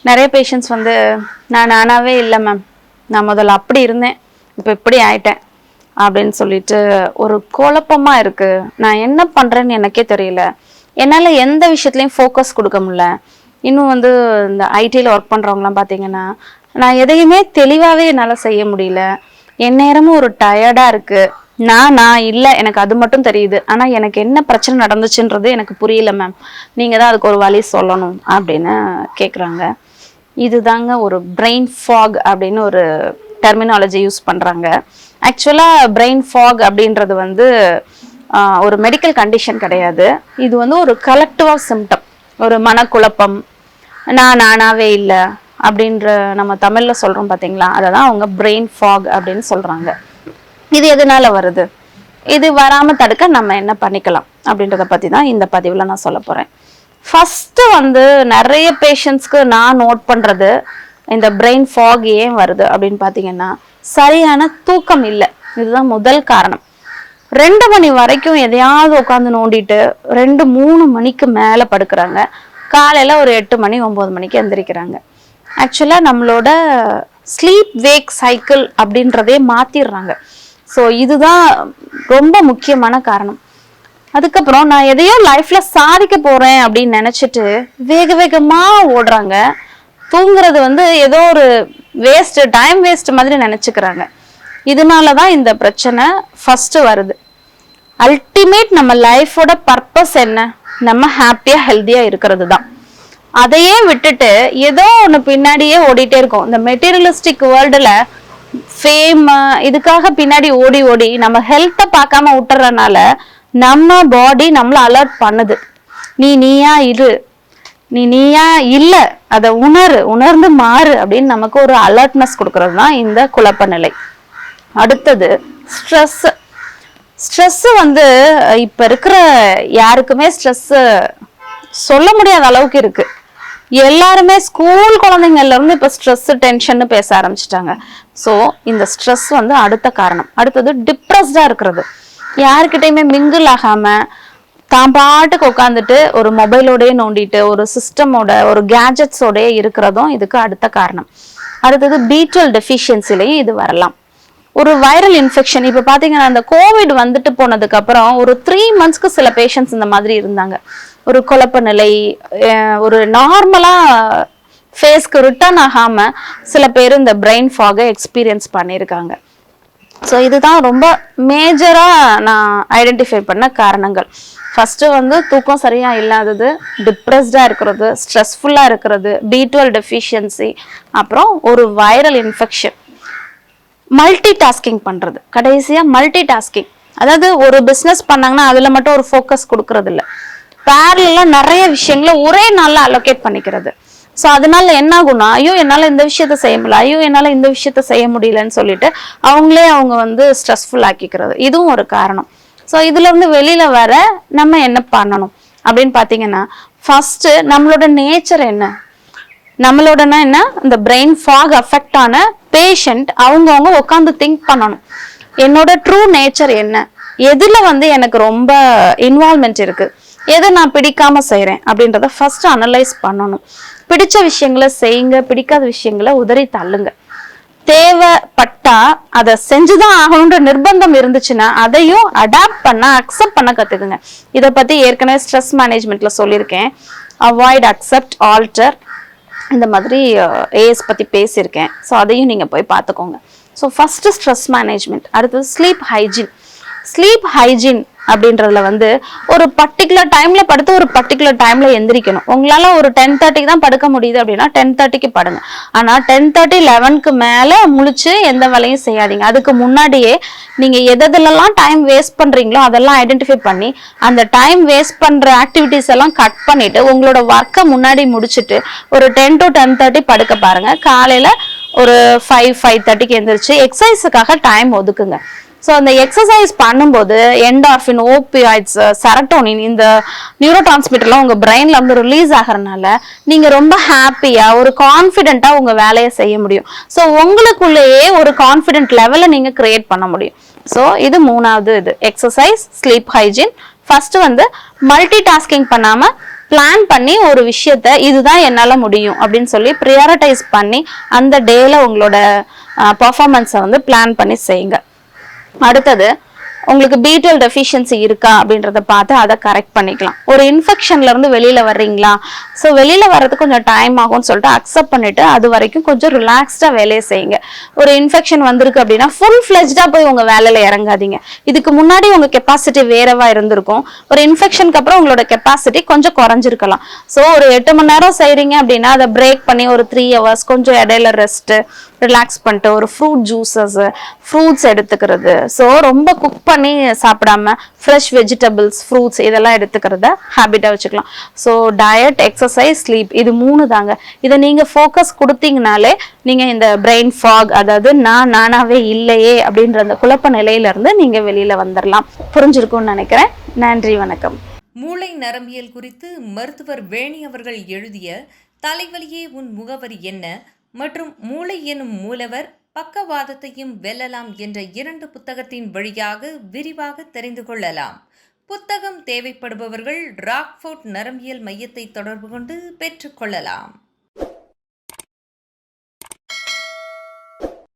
நிறைய பேஷண்ட்ஸ் வந்து நான் நானாவே இல்லை மேம், நான் முதல்ல அப்படி இருந்தேன், இப்போ இப்படி ஆயிட்டேன் அப்படின்னு சொல்லிட்டு ஒரு குழப்பமா இருக்கு, நான் என்ன பண்றேன்னு எனக்கே தெரியல, என்னால் எந்த விஷயத்துலையும் ஃபோக்கஸ் கொடுக்க முடியல. இன்னும் வந்து இந்த ஐடியில் ஒர்க் பண்ணுறவங்களாம் பார்த்தீங்கன்னா நான் எதையுமே தெளிவாகவே என்னால் செய்ய முடியல, எந்நேரமும் ஒரு டயர்டாக இருக்குது, நான் இல்லை எனக்கு அது மட்டும் தெரியுது, ஆனால் எனக்கு என்ன பிரச்சனை நடந்துச்சுன்றது எனக்கு புரியல மேம், நீங்கள் தான் அதுக்கு ஒரு வழி சொல்லணும் அப்படின்னு கேட்குறாங்க. இதுதாங்க ஒரு பிரெயின் ஃபாக் அப்படின்னு ஒரு டெர்மினாலஜி யூஸ் பண்ணுறாங்க. ஆக்சுவலாக பிரெயின் ஃபாக் அப்படின்றது வந்து ஒரு மெடிக்கல் கண்டிஷன் கிடையாது, இது வந்து ஒரு கலெக்டிவ் ஆஃப் சிம்டம், ஒரு மனக்குழப்பம், நானாவே இல்லை அப்படின்ற நம்ம தமிழில் சொல்கிறோம் பார்த்தீங்களா, அதை தான் அவங்க பிரெயின் ஃபாக் அப்படின்னு சொல்கிறாங்க. இது எதனால வருது, இது வராமல் தடுக்க நம்ம என்ன பண்ணிக்கலாம் அப்படின்றத பற்றி தான் இந்த பதிவில் நான் சொல்ல போகிறேன். ஃபஸ்ட்டு வந்து நிறைய பேஷண்ட்ஸ்க்கு நான் நோட் பண்ணுறது இந்த பிரெயின் ஃபாக் ஏன் வருது அப்படின்னு பார்த்தீங்கன்னா சரியான தூக்கம் இல்லை, இதுதான் முதல் காரணம். 2 மணி வரைக்கும் எதையாவது உட்காந்து நோண்டிட்டு 2-3 மணிக்கு மேலே படுக்கிறாங்க, காலையில் ஒரு 8 மணி 9 மணிக்கு எந்திரிக்கிறாங்க. ஆக்சுவலாக நம்மளோட ஸ்லீப் வேக் சைக்கிள் அப்படின்றதே மாற்றிடுறாங்க. ஸோ இதுதான் ரொம்ப முக்கியமான காரணம். அதுக்கப்புறம் நான் எதையோ லைஃப்பில் சாதிக்க போகிறேன் அப்படின்னு நினச்சிட்டு வேக வேகமாக ஓடுறாங்க, தூங்குறது வந்து ஏதோ ஒரு வேஸ்ட்டு, டைம் வேஸ்ட் மாதிரி நினச்சிக்கிறாங்க. இதனால தான் இந்த பிரச்சனை ஃபஸ்ட்டு வருது. அல்டிமேட் நம்ம லைஃபோட பர்பஸ் என்ன, நம்ம ஹாப்பியாக ஹெல்த்தியாக இருக்கிறது தான். அதையே விட்டுட்டு ஏதோ ஒன்று பின்னாடியே ஓடிட்டே இருக்கும். இந்த மெட்டீரியலிஸ்டிக் வேர்ல்டில் ஃபேம் இதுக்காக பின்னாடி ஓடி ஓடி நம்ம ஹெல்த்தை பார்க்காம விட்டுறதுனால நம்ம பாடி நம்மளை அலர்ட் பண்ணுது, நீயா இரு, நீயா இல்லை, அதை உணர்ந்து மாறு அப்படின்னு நமக்கு ஒரு அலர்ட்னஸ் கொடுக்கறது தான் இந்த குழப்ப நிலை. அடுத்தது ஸ்ட்ரெஸ் வந்து இப்போ இருக்கிற யாருக்குமே ஸ்ட்ரெஸ் சொல்ல முடியாத அளவுக்கு இருக்கு. எல்லாருமே ஸ்கூல் குழந்தைங்கள்ல இருந்து இப்போ ஸ்ட்ரெஸ் டென்ஷன் பேச ஆரம்பிச்சிட்டாங்க. ஸோ இந்த ஸ்ட்ரெஸ் வந்து அடுத்த காரணம். அடுத்தது டிப்ரெஸ்டா இருக்கிறது, யாருக்கிட்டையுமே மிங்கிள் ஆகாம தான் பாட்டுக்கு உட்காந்துட்டு ஒரு மொபைலோடய நோண்டிட்டு ஒரு சிஸ்டமோட ஒரு கேஜெட்ஸோடய இருக்கிறதும் இதுக்கு அடுத்த காரணம். அடுத்தது B12 டெஃபிஷியன்சிலையும் இது வரலாம். ஒரு வைரல் இன்ஃபெக்ஷன், இப்போ பார்த்தீங்கன்னா இந்த கோவிட் வந்துட்டு போனதுக்கு அப்புறம் ஒரு 3 மந்த்ஸ்க்கு சில பேஷண்ட்ஸ் இந்த மாதிரி இருந்தாங்க. ஒரு குழப்ப நிலை, ஒரு நார்மலா ஃபேஸ்க்கு ரிட்டர்ன் ஆகாம சில பேர் இந்த பிரெயின் ஃபாகை எக்ஸ்பீரியன்ஸ் பண்ணியிருக்காங்க. ஸோ இதுதான் ரொம்ப மேஜரா நான் ஐடென்டிஃபை பண்ண காரணங்கள். ஃபர்ஸ்ட் வந்து தூக்கம் சரியா இல்லாதது, டிப்ரெஸ்டா இருக்கிறது, ஸ்ட்ரெஸ்ஃபுல்லா இருக்கிறது, B12 டெஃபிஷியன்சி, அப்புறம் ஒரு வைரல் இன்ஃபெக்ஷன், மல்டி டாஸ்கிங் பண்றது. கடைசியா மல்டி டாஸ்கிங், அதாவது ஒரு பிஸ்னஸ் பண்ணாங்கன்னா அதுல மட்டும் ஒரு ஃபோக்கஸ் கொடுக்கறது இல்லை, பேரலா நிறைய விஷயங்களை ஒரே நாள்ல அலோகேட் பண்ணிக்கிறது. ஸோ அதனால என்ன ஆகும்னா, ஐயோ என்னால் இந்த விஷயத்த செய்ய முடியல, ஐயோ என்னால் இந்த விஷயத்த செய்ய முடியலன்னு சொல்லிட்டு அவங்க வந்து ஸ்ட்ரெஸ்ஃபுல் ஆக்கிக்கிறது. இதுவும் ஒரு காரணம். ஸோ இதுல இருந்து வெளியில வர நம்ம என்ன பண்ணணும் அப்படின்னு பார்த்தீங்கன்னா, ஃபர்ஸ்ட் நம்மளோட நேச்சர் என்ன, நம்மளோடனா என்ன, இந்த பிரெயின் ஃபாக் அஃபெக்ட் ஆன பேஷண்ட் அவங்கவுங்க உட்காந்து திங்க் பண்ணணும், என்னோட ட்ரூ நேச்சர் என்ன, எதுல வந்து எனக்கு ரொம்ப இன்வால்மெண்ட் இருக்கு, எதை நான் பிடிக்காம செய்யறேன் அப்படின்றத ஃபர்ஸ்ட் அனலைஸ் பண்ணணும். பிடிச்ச விஷயங்களை செய்யுங்க, பிடிக்காத விஷயங்களை உதறி தள்ளுங்க. தேவைப்பட்டா அதை செஞ்சுதான் ஆகணுன்ற நிர்பந்தம் இருந்துச்சுன்னா அதையும் அடாப்ட் பண்ண, அக்செப்ட் பண்ண கத்துக்குங்க. இதை பத்தி ஏற்கனவே ஸ்ட்ரெஸ் மேனேஜ்மெண்ட்ல சொல்லியிருக்கேன். அவாய்ட், அக்செப்ட், ஆல்டர், இந்த மாதிரி ஏஎஸ் பத்தி பேசியிருக்கேன். ஸோ அதையும் நீங்க போய் பார்த்துக்கோங்க. So first stress management. அடுத்தது ஸ்லீப் ஹைஜீன். ஸ்லீப் ஹைஜீன் அப்படின்றதுல வந்து ஒரு பர்டிகுலர் டைம்ல படுத்து ஒரு பர்டிகுலர் டைம்ல எந்திரிக்கணும். உங்களால ஒரு 10:30 தான் படுக்க முடியுது அப்படின்னா 10:30 படுங்க. ஆனா 10:30 11க்கு மேல முழிச்சு எந்த வேலையும் செய்யாதீங்க. அதுக்கு முன்னாடியே நீங்க எதெல்லாம் டைம் வேஸ்ட் பண்றீங்களோ அதெல்லாம் ஐடென்டிஃபை பண்ணி அந்த டைம் வேஸ்ட் பண்ற ஆக்டிவிட்டிஸ் எல்லாம் கட் பண்ணிட்டு உங்களோட ஒர்க்கை முன்னாடி முடிச்சுட்டு ஒரு 10 to 10:30 படுக்க பாருங்க. காலையில ஒரு 5-5:30க்கு எந்திரிச்சு எக்ஸசைஸுக்காக டைம் ஒதுக்குங்க. ஸோ அந்த எக்ஸசைஸ் பண்ணும்போது என்டார்ஃபின், ஓபியாய்ட்ஸ், செரட்டோனின், இந்த நியூரோ டிரான்ஸ்மிட்டர்லாம் உங்கள் பிரெயினில் வந்து ரிலீஸ் ஆகிறதுனால நீங்கள் ரொம்ப ஹாப்பியாக ஒரு கான்ஃபிடென்ட்டாக உங்கள் வேலையை செய்ய முடியும். ஸோ உங்களுக்குள்ளேயே ஒரு கான்ஃபிடென்ட் லெவலை நீங்கள் கிரியேட் பண்ண முடியும். ஸோ இது 3வது இது எக்ஸசைஸ், ஸ்லீப் ஹைஜீன். ஃபர்ஸ்ட் வந்து மல்டி டாஸ்கிங் பண்ணாமல் பிளான் பண்ணி ஒரு விஷயத்த இதுதான் என்னால முடியும் அப்படின்னு சொல்லி ப்ரியாரிட்டைஸ் பண்ணி அந்த டேல உங்களோட பர்ஃபார்மன்ஸை வந்து பிளான் பண்ணி செய்யுங்க. அடுத்தது, உங்களுக்கு B12 டெஃபிஷியன்சி இருக்கா அப்படின்றத பார்த்து அதை கரெக்ட் பண்ணிக்கலாம். ஒரு இன்ஃபெக்ஷன்ல இருந்து வெளியில வர்றீங்களா, ஸோ வெளியில வர்றதுக்கு கொஞ்சம் டைம் ஆகும்னு சொல்லிட்டு அக்செப்ட் பண்ணிட்டு அது வரைக்கும் கொஞ்சம் ரிலாக்ஸ்டா வேலையை செய்யுங்க. ஒரு இன்ஃபெக்ஷன் வந்திருக்கு அப்படின்னா ஃபுல் ஃபிளெஜ்டா போய் உங்க வேலையில இறங்காதீங்க. இதுக்கு முன்னாடி உங்க கெப்பாசிட்டி வேறவா இருந்திருக்கும். ஒரு இன்ஃபெக்ஷனுக்கு அப்புறம் உங்களோட கெப்பாசிட்டி கொஞ்சம் குறைஞ்சிருக்கலாம். ஸோ ஒரு 8 மணி நேரம் செய்றீங்க அப்படின்னா அதை பிரேக் பண்ணி ஒரு 3 hours கொஞ்சம் இடையில ரெஸ்ட் ரிலாக்ஸ் பண்ணிட்டு ஒரு ஃப்ரூட் ஜூஸஸ், ஃப்ரூட்ஸ் எடுத்துக்கிறது. ஸோ ரொம்ப குக் பண்ணி சாப்பிடாம ஃப்ரெஷ் வெஜிடபிள்ஸ், ஃப்ரூட்ஸ் இதெல்லாம் எடுத்துக்கிறத ஹேபிட்டாக வச்சுக்கலாம். ஸோ டயட், எக்ஸசைஸ், ஸ்லீப் இது 3 தாங்க. இதை நீங்கள் ஃபோக்கஸ் கொடுத்தீங்கனாலே நீங்கள் இந்த பிரெயின் ஃபாக், அதாவது நானாவே இல்லையே அப்படின்ற அந்த குழப்ப நிலையிலேருந்து நீங்கள் வெளியில் வந்துடலாம். புரிஞ்சிருக்கும்னு நினைக்கிறேன். நன்றி, வணக்கம். மூளை நரம்பியல் குறித்து மருத்துவர் வேணி அவர்கள் எழுதிய தலைவலியே உன் முகவரி என்ன மற்றும் மூளை எனும் மூலவர் பக்கவாதத்தையும் வெல்லலாம் என்ற 2 புத்தகத்தின் வழியாக விரிவாக தெரிந்து கொள்ளலாம். புத்தகம் தேவைப்படுபவர்கள் ராக்ஃபோர்ட் நரம்பியல் மையத்தை தொடர்பு கொண்டு பெற்றுக்கொள்ளலாம்.